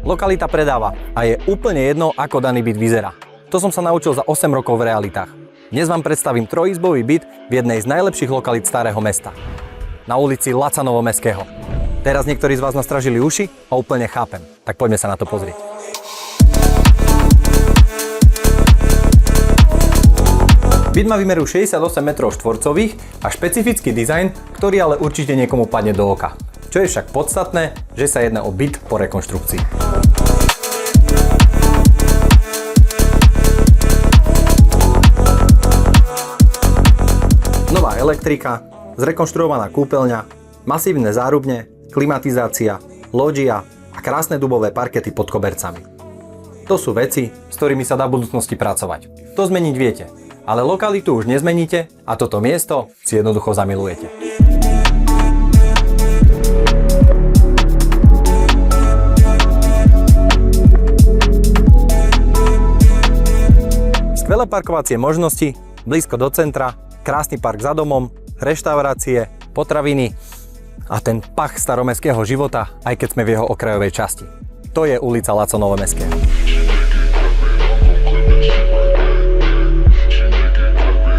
Lokalita predáva a je úplne jedno, ako daný byt vyzerá. To som sa naučil za 8 rokov v realitách. Dnes vám predstavím trojizbový byt v jednej z najlepších lokalít Starého Mesta. Na ulici Laca Novomestského. Teraz niektorí z vás nastražili uši a úplne chápem. Tak poďme sa na to pozrieť. Byt má výmeru 68 m2 a špecifický dizajn, ktorý ale určite niekomu padne do oka. Čo je však podstatné, že sa jedná o byt po rekonštrukcii. Nová elektrika, zrekonštruovaná kúpeľňa, masívne zárubne, klimatizácia, lóžia a krásne dubové parkety pod kobercami. To sú veci, s ktorými sa dá v budúcnosti pracovať. To zmeniť viete, ale lokalitu už nezmeníte a toto miesto si jednoducho zamilujete. Skvelé parkovacie možnosti, blízko do centra, krásny park za domom, reštaurácie, potraviny a ten pach staromestského života, aj keď sme v jeho okrajovej časti. To je ulica Laco Novomestského.